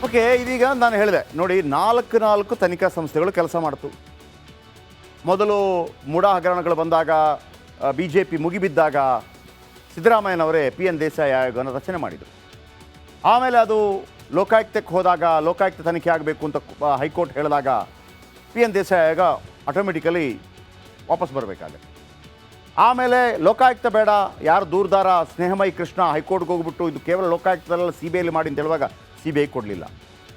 Okay, ಇದೀಗ ನಾನು ಹೇಳಿದೆ ನೋಡಿ, ನಾಲ್ಕು ತನಿಖಾ ಸಂಸ್ಥೆಗಳು ಕೆಲಸ ಮಾಡ್ತು. ಮೊದಲು ಮುಡಾ ಹಗರಣಗಳು ಬಂದಾಗ, ಬಿ ಜೆ ಪಿ ಮುಗಿಬಿದ್ದಾಗ ಸಿದ್ದರಾಮಯ್ಯನವರೇ PN ದೇಸಾಯಿ ಆಯೋಗವನ್ನು ರಚನೆ ಮಾಡಿದರು. ಆಮೇಲೆ ಅದು ಲೋಕಾಯುಕ್ತಕ್ಕೆ ಹೋದಾಗ, ಲೋಕಾಯುಕ್ತ ತನಿಖೆ ಆಗಬೇಕು ಅಂತ ಹೈಕೋರ್ಟ್ ಹೇಳಿದಾಗ PN ದೇಸಾಯಿ ಆಯೋಗ ಆಟೋಮೆಟಿಕಲಿ ವಾಪಸ್ ಬರಬೇಕಾಗುತ್ತೆ. ಆಮೇಲೆ ಲೋಕಾಯುಕ್ತ ಬೇಡ, ಯಾರು ದೂರದಾರ ಸ್ನೇಹಮಯಿ ಕೃಷ್ಣ ಹೈಕೋರ್ಟ್ಗೆ ಹೋಗ್ಬಿಟ್ಟು ಇದು ಕೇವಲ ಲೋಕಾಯುಕ್ತದಲ್ಲ CBIಲಿ ಮಾಡಿ ಅಂತ ಹೇಳುವಾಗ CBI ಕೊಡಲಿಲ್ಲ.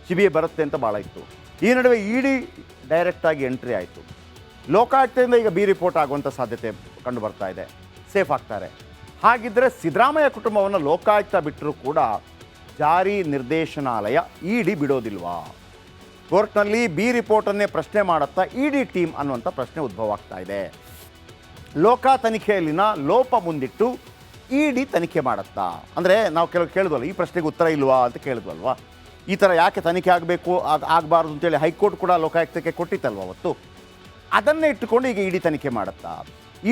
CBI ಬರುತ್ತೆ ಅಂತ ಭಾಳ ಇತ್ತು. ಈ ನಡುವೆ ED ಡೈರೆಕ್ಟಾಗಿ ಎಂಟ್ರಿ ಆಯಿತು. ಲೋಕಾಯುಕ್ತದಿಂದ ಈಗ ಬಿ ರಿಪೋರ್ಟ್ ಆಗುವಂಥ ಸಾಧ್ಯತೆ ಕಂಡು ಬರ್ತಾ ಇದೆ. ಸೇಫ್ ಆಗ್ತಾರೆ. ಹಾಗಿದ್ದರೆ ಸಿದ್ದರಾಮಯ್ಯ ಕುಟುಂಬವನ್ನು ಲೋಕಾಯುಕ್ತ ಬಿಟ್ಟರೂ ಕೂಡ ಜಾರಿ ನಿರ್ದೇಶನಾಲಯ ED ಬಿಡೋದಿಲ್ವಾ? ಕೋರ್ಟ್ನಲ್ಲಿ ಬಿ ರಿಪೋರ್ಟನ್ನೇ ಪ್ರಶ್ನೆ ಮಾಡುತ್ತಾ ED ಟೀಮ್ ಅನ್ನುವಂಥ ಪ್ರಶ್ನೆ ಉದ್ಭವ ಆಗ್ತಾ ಇದೆ. ಲೋಕ ತನಿಖೆಯಲ್ಲಿನ ಲೋಪ ಮುಂದಿಟ್ಟು ED ತನಿಖೆ ಮಾಡುತ್ತಾ? ಅಂದರೆ ನಾವು ಕೆಲವು ಕೇಳಿದ್ವಲ್ಲ, ಈ ಪ್ರಶ್ನೆಗೆ ಉತ್ತರ ಇಲ್ವಾ ಅಂತ ಕೇಳಿದ್ವಲ್ವಾ? ಈ ಥರ ಯಾಕೆ ತನಿಖೆ ಆಗಬೇಕು, ಆಗಬಾರ್ದು ಅಂತೇಳಿ ಹೈಕೋರ್ಟ್ ಕೂಡ ಲೋಕಾಯುಕ್ತಕ್ಕೆ ಕೊಟ್ಟಿತ್ತಲ್ವ ಅವತ್ತು. ಅದನ್ನೇ ಇಟ್ಟುಕೊಂಡು ಈಗ ED ತನಿಖೆ ಮಾಡುತ್ತಾ?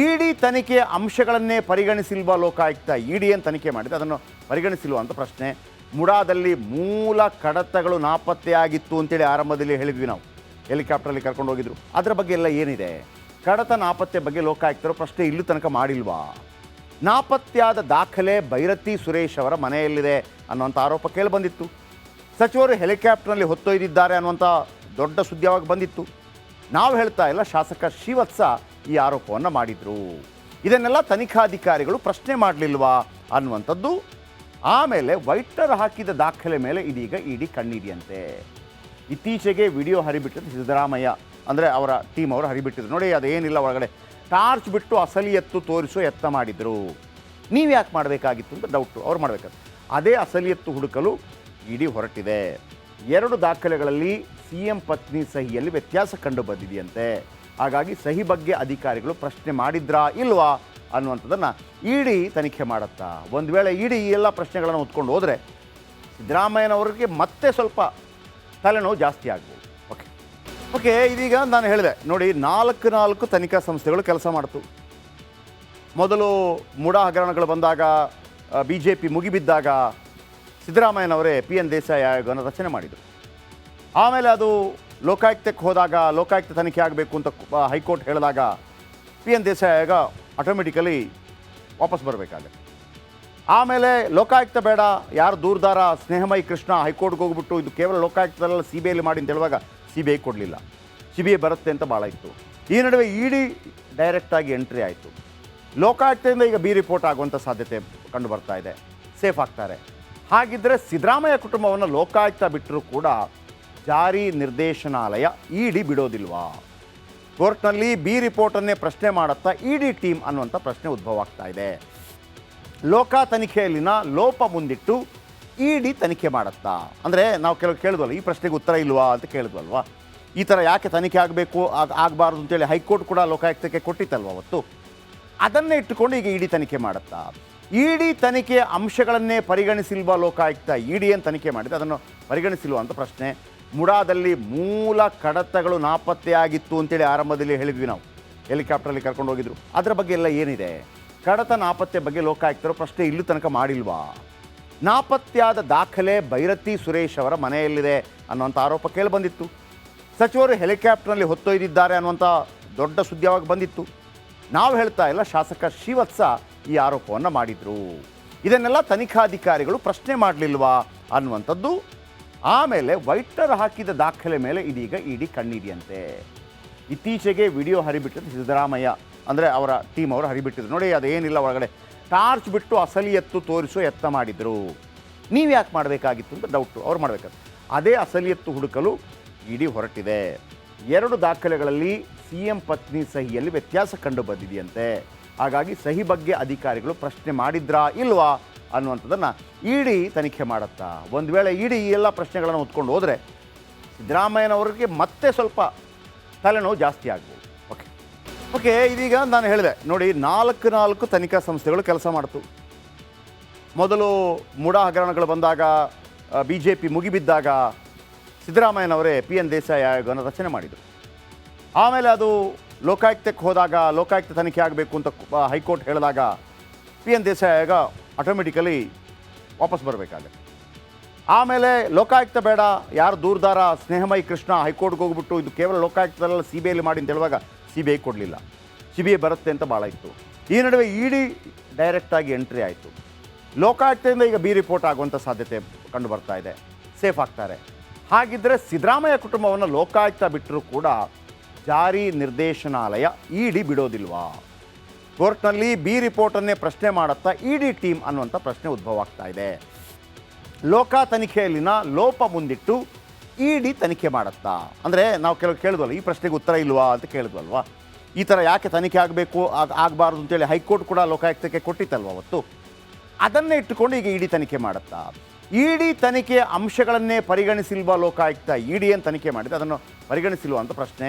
ED ತನಿಖೆಯ ಅಂಶಗಳನ್ನೇ ಪರಿಗಣಿಸಿಲ್ವಾ ಲೋಕಾಯುಕ್ತ? ED ಏನು ತನಿಖೆ ಮಾಡಿದೆ ಅದನ್ನು ಪರಿಗಣಿಸಿಲ್ವಾ ಅಂತ ಪ್ರಶ್ನೆ. ಮುಡಾದಲ್ಲಿ ಮೂಲ ಕಡತಗಳು ನಾಪತ್ತೆಯಾಗಿತ್ತು ಅಂತೇಳಿ ಆರಂಭದಲ್ಲಿ ಹೇಳಿದ್ವಿ ನಾವು. ಹೆಲಿಕಾಪ್ಟ್ರಲ್ಲಿ ಕರ್ಕೊಂಡು ಹೋಗಿದ್ರು. ಅದರ ಬಗ್ಗೆ ಎಲ್ಲ ಏನಿದೆ? ಕಡತ ನಾಪತ್ತೆ ಬಗ್ಗೆ ಲೋಕಾಯುಕ್ತರು ಪ್ರಶ್ನೆ ಇಲ್ಲೂ ತನಕ ಮಾಡಿಲ್ವಾ? ನಾಪತ್ತೆಯಾದ ದಾಖಲೆ ಭೈರತಿ ಸುರೇಶ್ ಅವರ ಮನೆಯಲ್ಲಿದೆ ಅನ್ನುವಂಥ ಆರೋಪ ಕೇಳಿಬಂದಿತ್ತು. ಸಚಿವರು ಹೆಲಿಕಾಪ್ಟರ್ನಲ್ಲಿ ಹೊತ್ತೊಯ್ದಿದ್ದಾರೆ ಅನ್ನುವಂಥ ದೊಡ್ಡ ಸುದ್ದಿಯಾಗಿ ಬಂದಿತ್ತು. ನಾವು ಹೇಳ್ತಾ ಇಲ್ಲ, ಶಾಸಕ ಶ್ರೀವತ್ಸ ಈ ಆರೋಪವನ್ನು ಮಾಡಿದರು. ಇದನ್ನೆಲ್ಲ ತನಿಖಾಧಿಕಾರಿಗಳು ಪ್ರಶ್ನೆ ಮಾಡಲಿಲ್ವಾ ಅನ್ನುವಂಥದ್ದು. ಆಮೇಲೆ ವೈಟ್ನರ್ ಹಾಕಿದ ದಾಖಲೆ ಮೇಲೆ ಇದೀಗ ED ಕಣ್ಣಿದೆಯಂತೆ. ಇತ್ತೀಚೆಗೆ ವಿಡಿಯೋ ಹರಿಬಿಟ್ಟಿದ್ದು ಸಿದ್ದರಾಮಯ್ಯ, ಅಂದರೆ ಅವರ ಟೀಮ್ ಅವರು ಹರಿಬಿಟ್ಟಿದ್ರು ನೋಡಿ. ಅದೇನಿಲ್ಲ, ಒಳಗಡೆ ಟಾರ್ಚ್ ಬಿಟ್ಟು ಅಸಲಿ ಎತ್ತು ತೋರಿಸೋ ಯತ್ನ ಮಾಡಿದರು. ನೀವು ಯಾಕೆ ಮಾಡಬೇಕಾಗಿತ್ತು ಅಂತ ಡೌಟು, ಅವ್ರು ಮಾಡಬೇಕಾದ್ರೆ. ಅದೇ ಅಸಲಿ ಎತ್ತು ಹುಡುಕಲು ED ಹೊರಟಿದೆ. 2 ದಾಖಲೆಗಳಲ್ಲಿ CM ಪತ್ನಿ ಸಹಿಯಲ್ಲಿ ವ್ಯತ್ಯಾಸ ಕಂಡು ಬಂದಿದೆಯಂತೆ. ಹಾಗಾಗಿ ಸಹಿ ಬಗ್ಗೆ ಅಧಿಕಾರಿಗಳು ಪ್ರಶ್ನೆ ಮಾಡಿದ್ರಾ ಇಲ್ವಾ ಅನ್ನುವಂಥದ್ದನ್ನು ED ತನಿಖೆ ಮಾಡುತ್ತಾ? ಒಂದು ವೇಳೆ ED ಈ ಎಲ್ಲ ಪ್ರಶ್ನೆಗಳನ್ನು ಹೊತ್ಕೊಂಡು ಹೋದರೆ ಸಿದ್ದರಾಮಯ್ಯನವರಿಗೆ ಮತ್ತೆ ಸ್ವಲ್ಪ ತಲೆನೋವು ಜಾಸ್ತಿ ಆಗ್ಬೋದು. ಓಕೆ, ಇದೀಗ ನಾನು ಹೇಳಿದೆ ನೋಡಿ, ನಾಲ್ಕು ತನಿಖಾ ಸಂಸ್ಥೆಗಳು ಕೆಲಸ ಮಾಡ್ತು. ಮೊದಲು ಮುಡಾ ಹಗರಣಗಳು ಬಂದಾಗ, BJP ಮುಗಿಬಿದ್ದಾಗ ಸಿದ್ದರಾಮಯ್ಯನವರೇ PN ದೇಸಾಯಿ ಆಯೋಗವನ್ನು ರಚನೆ ಮಾಡಿದರು. ಆಮೇಲೆ ಅದು ಲೋಕಾಯುಕ್ತಕ್ಕೆ ಹೋದಾಗ, ಲೋಕಾಯುಕ್ತ ತನಿಖೆ ಆಗಬೇಕು ಅಂತ ಹೈಕೋರ್ಟ್ ಹೇಳಿದಾಗ PN ದೇಸಾಯಿ ಆಯೋಗ ಆಟೋಮೆಟಿಕಲಿ ವಾಪಸ್ ಬರಬೇಕಾಗುತ್ತೆ. ಆಮೇಲೆ ಲೋಕಾಯುಕ್ತ ಬೇಡ, ಯಾರು ದೂರದಾರ ಸ್ನೇಹಮಯಿ ಕೃಷ್ಣ ಹೈಕೋರ್ಟ್ಗೆ ಹೋಗ್ಬಿಟ್ಟು ಇದು ಕೇವಲ ಲೋಕಾಯುಕ್ತದಲ್ಲ CBIಲಿ ಮಾಡಿ ಅಂತ ಹೇಳುವಾಗ CBI ಕೊಡಲಿಲ್ಲ. CBI ಬರುತ್ತೆ ಅಂತ ಭಾಳ ಇತ್ತು. ಈ ನಡುವೆ ED ಡೈರೆಕ್ಟಾಗಿ ಎಂಟ್ರಿ ಆಯಿತು. ಲೋಕಾಯುಕ್ತದಿಂದ ಈಗ ಬಿ ರಿಪೋರ್ಟ್ ಆಗುವಂಥ ಸಾಧ್ಯತೆ ಕಂಡು ಬರ್ತಾ ಇದೆ. ಸೇಫ್ ಆಗ್ತಾರೆ. ಹಾಗಿದ್ದರೆ ಸಿದ್ದರಾಮಯ್ಯ ಕುಟುಂಬವನ್ನು ಲೋಕಾಯುಕ್ತ ಬಿಟ್ಟರೂ ಕೂಡ ಜಾರಿ ನಿರ್ದೇಶನಾಲಯ ED ಬಿಡೋದಿಲ್ವಾ? ಕೋರ್ಟ್ನಲ್ಲಿ ಬಿ ರಿಪೋರ್ಟನ್ನೇ ಪ್ರಶ್ನೆ ಮಾಡುತ್ತಾ ED ಟೀಮ್ ಅನ್ನುವಂಥ ಪ್ರಶ್ನೆ ಉದ್ಭವ ಆಗ್ತಾ ಇದೆ. ಲೋಕ ತನಿಖೆಯಲ್ಲಿನ ಲೋಪ ಮುಂದಿಟ್ಟು ED ತನಿಖೆ ಮಾಡುತ್ತಾ? ಅಂದರೆ ನಾವು ಕೆಲವು ಕೇಳಿದ್ವಲ್ಲ, ಈ ಪ್ರಶ್ನೆಗೆ ಉತ್ತರ ಇಲ್ವಾ ಅಂತ ಕೇಳಿದ್ವಲ್ವಾ? ಈ ಥರ ಯಾಕೆ ತನಿಖೆ ಆಗಬೇಕು, ಆಗಬಾರ್ದು ಅಂತೇಳಿ ಹೈಕೋರ್ಟ್ ಕೂಡ ಲೋಕಾಯುಕ್ತಕ್ಕೆ ಕೊಟ್ಟಿತ್ತಲ್ವ ಅವತ್ತು. ಅದನ್ನೇ ಇಟ್ಟುಕೊಂಡು ಈಗ ED ತನಿಖೆ ಮಾಡುತ್ತಾ? ED ತನಿಖೆಯ ಅಂಶಗಳನ್ನೇ ಪರಿಗಣಿಸಿಲ್ವಾ ಲೋಕಾಯುಕ್ತ? ED ಏನು ತನಿಖೆ ಮಾಡಿದೆ ಅದನ್ನು ಪರಿಗಣಿಸಿಲ್ವಾ ಅಂತ ಪ್ರಶ್ನೆ. ಮುಡಾದಲ್ಲಿ ಮೂಲ ಕಡತಗಳು ನಾಪತ್ತೆಯಾಗಿತ್ತು ಅಂತೇಳಿ ಆರಂಭದಲ್ಲಿ ಹೇಳಿದ್ವಿ ನಾವು. ಹೆಲಿಕಾಪ್ಟ್ರಲ್ಲಿ ಕರ್ಕೊಂಡು ಹೋಗಿದ್ರು. ಅದರ ಬಗ್ಗೆ ಎಲ್ಲ ಏನಿದೆ? ಕಡತ ನಾಪತ್ತೆ ಬಗ್ಗೆ ಲೋಕಾಯುಕ್ತರು ಪ್ರಶ್ನೆ ಇಲ್ಲೂ ತನಕ ಮಾಡಿಲ್ವಾ? ನಾಪತ್ತೆಯಾದ ದಾಖಲೆ ಭೈರತಿ ಸುರೇಶ್ ಅವರ ಮನೆಯಲ್ಲಿದೆ ಅನ್ನುವಂಥ ಆರೋಪ ಕೇಳಿಬಂದಿತ್ತು. ಸಚಿವರು ಹೆಲಿಕಾಪ್ಟರ್ನಲ್ಲಿ ಹೊತ್ತೊಯ್ದಿದ್ದಾರೆ ಅನ್ನುವಂಥ ದೊಡ್ಡ ಸುದ್ದಿಯಾಗಿ ಬಂದಿತ್ತು. ನಾವು ಹೇಳ್ತಾ ಇಲ್ಲ, ಶಾಸಕ ಶ್ರೀವತ್ಸ ಈ ಆರೋಪವನ್ನು ಮಾಡಿದರು. ಇದನ್ನೆಲ್ಲ ತನಿಖಾಧಿಕಾರಿಗಳು ಪ್ರಶ್ನೆ ಮಾಡಲಿಲ್ವಾ ಅನ್ನುವಂಥದ್ದು. ಆಮೇಲೆ ವೈಟ್ನರ್ ಹಾಕಿದ ದಾಖಲೆ ಮೇಲೆ ಇದೀಗ ED ಕಣ್ಣಿದೆಯಂತೆ. ಇತ್ತೀಚೆಗೆ ವಿಡಿಯೋ ಹರಿಬಿಟ್ಟಿದ್ದು ಸಿದ್ದರಾಮಯ್ಯ, ಅಂದರೆ ಅವರ ಟೀಮ್ ಅವರು ಹರಿಬಿಟ್ಟಿದ್ರು ನೋಡಿ. ಅದೇನಿಲ್ಲ, ಒಳಗಡೆ ಟಾರ್ಚ್ ಬಿಟ್ಟು ಅಸಲಿ ಎತ್ತು ತೋರಿಸೋ ಯತ್ನ ಮಾಡಿದರು. ನೀವು ಯಾಕೆ ಮಾಡಬೇಕಾಗಿತ್ತು ಅಂತ ಡೌಟು, ಅವ್ರು ಮಾಡಬೇಕಾದ್ರೆ. ಅದೇ ಅಸಲಿ ಎತ್ತು ಹುಡುಕಲು ED ಹೊರಟಿದೆ. 2 ದಾಖಲೆಗಳಲ್ಲಿ CM ಪತ್ನಿ ಸಹಿಯಲ್ಲಿ ವ್ಯತ್ಯಾಸ ಕಂಡು ಬಂದಿದೆಯಂತೆ. ಹಾಗಾಗಿ ಸಹಿ ಬಗ್ಗೆ ಅಧಿಕಾರಿಗಳು ಪ್ರಶ್ನೆ ಮಾಡಿದ್ರಾ ಇಲ್ವಾ ಅನ್ನುವಂಥದ್ದನ್ನು ED ತನಿಖೆ ಮಾಡುತ್ತಾ? ಒಂದು ವೇಳೆ ED ಈ ಎಲ್ಲ ಪ್ರಶ್ನೆಗಳನ್ನು ಹೊತ್ಕೊಂಡು ಹೋದರೆ ಸಿದ್ದರಾಮಯ್ಯನವರಿಗೆ ಮತ್ತೆ ಸ್ವಲ್ಪ ತಲೆನೋವು ಜಾಸ್ತಿ ಆಗ್ಬೋದು. ಓಕೆ, ಇದೀಗ ನಾನು ಹೇಳಿದೆ ನೋಡಿ, ನಾಲ್ಕು ತನಿಖಾ ಸಂಸ್ಥೆಗಳು ಕೆಲಸ ಮಾಡ್ತು. ಮೊದಲು ಮುಡಾ ಹಗರಣಗಳು ಬಂದಾಗ, BJP ಮುಗಿಬಿದ್ದಾಗ ಸಿದ್ದರಾಮಯ್ಯನವರೇ PN ದೇಸಾಯಿ ಆಯೋಗವನ್ನು ರಚನೆ ಮಾಡಿದರು. ಆಮೇಲೆ ಅದು ಲೋಕಾಯುಕ್ತಕ್ಕೆ ಹೋದಾಗ, ಲೋಕಾಯುಕ್ತ ತನಿಖೆ ಆಗಬೇಕು ಅಂತ ಹೈಕೋರ್ಟ್ ಹೇಳಿದಾಗ PN ದೇಸಾಯಿ ಆಯೋಗ ಆಟೋಮೆಟಿಕಲಿ ವಾಪಸ್ ಬರಬೇಕಾಗುತ್ತೆ. ಆಮೇಲೆ ಲೋಕಾಯುಕ್ತ ಬೇಡ, ಯಾರು ದೂರದಾರ ಸ್ನೇಹಮಯಿ ಕೃಷ್ಣ ಹೈಕೋರ್ಟ್ಗೆ ಹೋಗ್ಬಿಟ್ಟು ಇದು ಕೇವಲ ಲೋಕಾಯುಕ್ತದಲ್ಲ ಸಿ ಬಿ ಐಲಿ ಮಾಡಿ ಅಂತ ಹೇಳುವಾಗ ಸಿ ಬಿ ಐ ಕೊಡಲಿಲ್ಲ. ಸಿ ಬಿ ಐ ಬರುತ್ತೆ ಅಂತ ಭಾಳ ಇತ್ತು. ಈ ನಡುವೆ ಇ ಡಿ ಡೈರೆಕ್ಟಾಗಿ ಎಂಟ್ರಿ ಆಯಿತು. ಲೋಕಾಯುಕ್ತದಿಂದ ಈಗ ಬಿ ರಿಪೋರ್ಟ್ ಆಗುವಂಥ ಸಾಧ್ಯತೆ ಕಂಡು ಬರ್ತಾ ಇದೆ. ಸೇಫ್ ಆಗ್ತಾರೆ. ಹಾಗಿದ್ದರೆ ಸಿದ್ದರಾಮಯ್ಯ ಕುಟುಂಬವನ್ನು ಲೋಕಾಯುಕ್ತ ಬಿಟ್ಟರೂ ಕೂಡ ಜಾರಿ ನಿರ್ದೇಶನಾಲಯ ಇ ಡಿ ಬಿಡೋದಿಲ್ವಾ? ಕೋರ್ಟ್ನಲ್ಲಿ ಬಿ ರಿಪೋರ್ಟನ್ನೇ ಪ್ರಶ್ನೆ ಮಾಡುತ್ತಾ ಇ ಡಿ ಟೀಮ್ ಅನ್ನುವಂಥ ಪ್ರಶ್ನೆ ಉದ್ಭವ ಆಗ್ತಾ ಇದೆ. ಲೋಕ ತನಿಖೆಯಲ್ಲಿನ ಲೋಪ ಮುಂದಿಟ್ಟು ಇ ಡಿ ತನಿಖೆ ಮಾಡುತ್ತಾ? ಅಂದರೆ ನಾವು ಕೆಲವು ಕೇಳಿದ್ವಲ್ಲ, ಈ ಪ್ರಶ್ನೆಗೆ ಉತ್ತರ ಇಲ್ವಾ ಅಂತ ಕೇಳಿದ್ವಲ್ವಾ? ಈ ಥರ ಯಾಕೆ ತನಿಖೆ ಆಗಬೇಕು ಆಗಬಾರ್ದು ಅಂತೇಳಿ ಹೈಕೋರ್ಟ್ ಕೂಡ ಲೋಕಾಯುಕ್ತಕ್ಕೆ ಕೊಟ್ಟಿತ್ತಲ್ವ ಅವತ್ತು. ಅದನ್ನೇ ಇಟ್ಟುಕೊಂಡು ಈಗ ಇ ಡಿ ತನಿಖೆ ಮಾಡುತ್ತಾ? ಇ ಡಿ ತನಿಖೆಯ ಅಂಶಗಳನ್ನೇ ಪರಿಗಣಿಸಿಲ್ವಾ ಲೋಕಾಯುಕ್ತ? ಇ ಡಿ ಏನು ತನಿಖೆ ಮಾಡಿದೆ ಅದನ್ನು ಪರಿಗಣಿಸಿಲ್ವಾ ಅಂತ ಪ್ರಶ್ನೆ.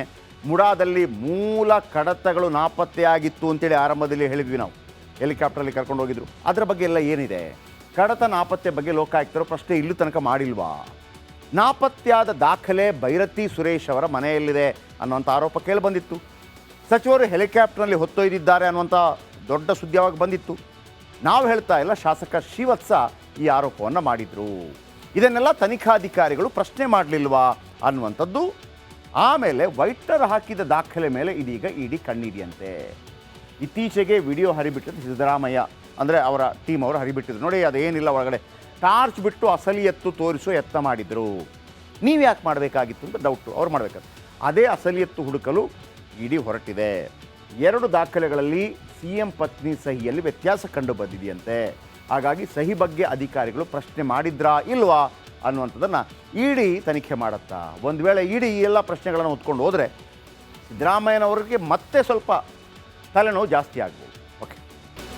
ಮುಡಾದಲ್ಲಿ ಮೂಲ ಕಡತಗಳು ನಾಪತ್ತೆಯಾಗಿತ್ತು ಅಂತೇಳಿ ಆರಂಭದಲ್ಲಿ ಹೇಳಿದ್ವಿ ನಾವು. ಹೆಲಿಕಾಪ್ಟ್ರಲ್ಲಿ ಕರ್ಕೊಂಡು ಹೋಗಿದ್ರು. ಅದರ ಬಗ್ಗೆ ಎಲ್ಲ ಏನಿದೆ? ಕಡತ ನಾಪತ್ತೆ ಬಗ್ಗೆ ಲೋಕಾಯುಕ್ತರು ಪ್ರಶ್ನೆ ಇಲ್ಲೂ ತನಕ ಮಾಡಿಲ್ವಾ? ನಾಪತ್ತೆಯಾದ ದಾಖಲೆ ಭೈರತಿ ಸುರೇಶ್ ಅವರ ಮನೆಯಲ್ಲಿದೆ ಅನ್ನುವಂಥ ಆರೋಪ ಕೇಳಿಬಂದಿತ್ತು. ಸಚಿವರು ಹೆಲಿಕಾಪ್ಟರ್ನಲ್ಲಿ ಹೊತ್ತೊಯ್ದಿದ್ದಾರೆ ಅನ್ನುವಂಥ ದೊಡ್ಡ ಸುದ್ದಿಯಾಗಿ ಬಂದಿತ್ತು. ನಾವು ಹೇಳ್ತಾ ಇಲ್ಲ, ಶಾಸಕ ಶ್ರೀವತ್ಸ ಈ ಆರೋಪವನ್ನು ಮಾಡಿದರು. ಇದನ್ನೆಲ್ಲ ತನಿಖಾಧಿಕಾರಿಗಳು ಪ್ರಶ್ನೆ ಮಾಡಲಿಲ್ವಾ ಅನ್ನುವಂಥದ್ದು. ಆಮೇಲೆ ವೈಟ್ನರ್ ಹಾಕಿದ ದಾಖಲೆ ಮೇಲೆ ಇದೀಗ ಇ ಡಿ ಕಣ್ಣಿದೆಯಂತೆ. ಇತ್ತೀಚೆಗೆ ವಿಡಿಯೋ ಹರಿಬಿಟ್ಟಿದ್ದು ಸಿದ್ದರಾಮಯ್ಯ, ಅಂದರೆ ಅವರ ಟೀಮ್ ಅವರು ಹರಿಬಿಟ್ಟಿದ್ರು ನೋಡಿ. ಅದೇನಿಲ್ಲ, ಒಳಗಡೆ ಟಾರ್ಚ್ ಬಿಟ್ಟು ಅಸಲಿ ಎತ್ತು ತೋರಿಸೋ ಯತ್ನ ಮಾಡಿದರು. ನೀವು ಯಾಕೆ ಮಾಡಬೇಕಾಗಿತ್ತು ಅಂತ ಡೌಟು. ಅವ್ರು ಮಾಡಬೇಕಾದ್ರೆ ಅದೇ ಅಸಲಿ ಎತ್ತು ಹುಡುಕಲು ಇ ಡಿ ಹೊರಟಿದೆ. 2 ದಾಖಲೆಗಳಲ್ಲಿ ಸಿ ಎಂ ಪತ್ನಿ ಸಹಿಯಲ್ಲಿ ವ್ಯತ್ಯಾಸ ಕಂಡು ಬಂದಿದೆಯಂತೆ. ಹಾಗಾಗಿ ಸಹಿ ಬಗ್ಗೆ ಅಧಿಕಾರಿಗಳು ಪ್ರಶ್ನೆ ಮಾಡಿದ್ರಾ ಇಲ್ವಾ ಅನ್ನುವಂಥದ್ದನ್ನು ಇ ಡಿ ತನಿಖೆ ಮಾಡುತ್ತಾ? ಒಂದು ವೇಳೆ ಇ ಡಿ ಈ ಎಲ್ಲ ಪ್ರಶ್ನೆಗಳನ್ನು ಹೊತ್ಕೊಂಡು ಹೋದರೆ ಸಿದ್ದರಾಮಯ್ಯನವರಿಗೆ ಮತ್ತೆ ಸ್ವಲ್ಪ ತಲೆನೋವು ಜಾಸ್ತಿ ಆಗ್ಬೋದು.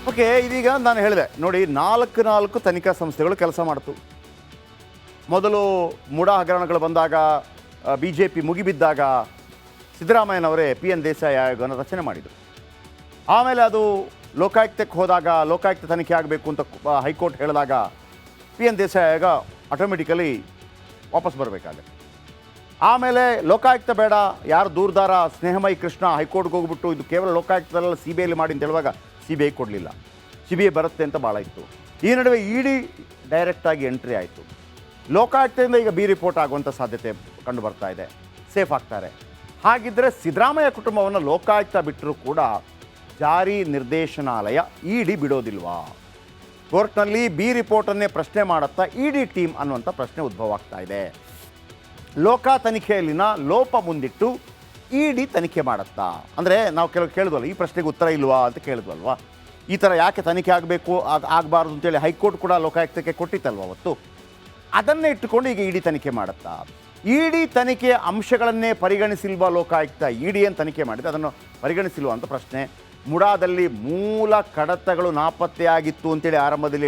ಓಕೆ, ಇದೀಗ ನಾನು ಹೇಳಿದೆ ನೋಡಿ, 4 ತನಿಖಾ ಸಂಸ್ಥೆಗಳು ಕೆಲಸ ಮಾಡ್ತು. ಮೊದಲು ಮುಡಾ ಹಗರಣಗಳು ಬಂದಾಗ, ಬಿ ಜೆ ಪಿ ಮುಗಿಬಿದ್ದಾಗ ಸಿದ್ದರಾಮಯ್ಯನವರೇ ಪಿ ಎನ್ ದೇಸಾಯಿ ಆಯೋಗವನ್ನು ರಚನೆ ಮಾಡಿದರು. ಆಮೇಲೆ ಅದು ಲೋಕಾಯುಕ್ತಕ್ಕೆ ಹೋದಾಗ, ಲೋಕಾಯುಕ್ತ ತನಿಖೆ ಆಗಬೇಕು ಅಂತ ಹೈಕೋರ್ಟ್ ಹೇಳಿದಾಗ ಪಿ ಎನ್ ದೇಸಾಯಿ ಆಯೋಗ ಆಟೋಮೆಟಿಕಲಿ ವಾಪಸ್ ಬರಬೇಕಾಗುತ್ತೆ. ಆಮೇಲೆ ಲೋಕಾಯುಕ್ತ ಬೇಡ, ಯಾರು ದೂರದಾರ ಸ್ನೇಹಮಯಿ ಕೃಷ್ಣ ಹೈಕೋರ್ಟ್ಗೆ ಹೋಗ್ಬಿಟ್ಟು ಇದು ಕೇವಲ ಲೋಕಾಯುಕ್ತದಲ್ಲ ಸಿ ಬಿ ಐಲಿ ಮಾಡಿ ಅಂತ ಹೇಳುವಾಗ ಸಿ ಬಿ ಐ ಕೊಡಲಿಲ್ಲ. ಸಿ ಬಿ ಐ ಬರುತ್ತೆ ಅಂತ ಭಾಳ ಇತ್ತು. ಈ ನಡುವೆ ಇ ಡಿ ಡೈರೆಕ್ಟಾಗಿ ಎಂಟ್ರಿ ಆಯಿತು. ಲೋಕಾಯುಕ್ತದಿಂದ ಈಗ ಬಿ ರಿಪೋರ್ಟ್ ಆಗುವಂಥ ಸಾಧ್ಯತೆ ಕಂಡು ಬರ್ತಾ ಇದೆ. ಸೇಫ್ ಆಗ್ತಾರೆ. ಹಾಗಿದ್ದರೆ ಸಿದ್ದರಾಮಯ್ಯ ಕುಟುಂಬವನ್ನು ಲೋಕಾಯುಕ್ತ ಬಿಟ್ಟರೂ ಕೂಡ ಜಾರಿ ನಿರ್ದೇಶನಾಲಯ ಇ ಡಿ ಬಿಡೋದಿಲ್ವಾ? ಕೋರ್ಟ್ನಲ್ಲಿ ಬಿ ರಿಪೋರ್ಟನ್ನೇ ಪ್ರಶ್ನೆ ಮಾಡುತ್ತಾ ಇ ಡಿ ಟೀಮ್ ಅನ್ನುವಂಥ ಪ್ರಶ್ನೆ ಉದ್ಭವ ಆಗ್ತಾ ಇದೆ. ಲೋಕ ತನಿಖೆಯಲ್ಲಿನ ಲೋಪ ಮುಂದಿಟ್ಟು ಇ ಡಿ ತನಿಖೆ ಮಾಡುತ್ತಾ? ಅಂದರೆ ನಾವು ಕೆಲವು ಕೇಳಿದ್ವಲ್ಲ, ಈ ಪ್ರಶ್ನೆಗೆ ಉತ್ತರ ಇಲ್ವಾ ಅಂತ ಕೇಳಿದ್ವಲ್ವಾ? ಈ ಥರ ಯಾಕೆ ತನಿಖೆ ಆಗಬೇಕು ಆಗಬಾರ್ದು ಅಂತೇಳಿ ಹೈಕೋರ್ಟ್ ಕೂಡ ಲೋಕಾಯುಕ್ತಕ್ಕೆ ಕೊಟ್ಟಿತ್ತಲ್ವ ಅವತ್ತು. ಅದನ್ನೇ ಇಟ್ಟುಕೊಂಡು ಈಗ ಇ ಡಿ ತನಿಖೆ ಮಾಡುತ್ತಾ? ಇ ಡಿ ತನಿಖೆಯ ಅಂಶಗಳನ್ನೇ ಪರಿಗಣಿಸಿಲ್ವಾ ಲೋಕಾಯುಕ್ತ? ಇ ಡಿ ಏನು ತನಿಖೆ ಮಾಡಿದೆ ಅದನ್ನು ಪರಿಗಣಿಸಿಲ್ವಾ ಅಂತ ಪ್ರಶ್ನೆ. ಮುಡಾದಲ್ಲಿ ಮೂಲ ಕಡತಗಳು ನಾಪತ್ತೆಯಾಗಿತ್ತು ಅಂತೇಳಿ ಆರಂಭದಲ್ಲಿ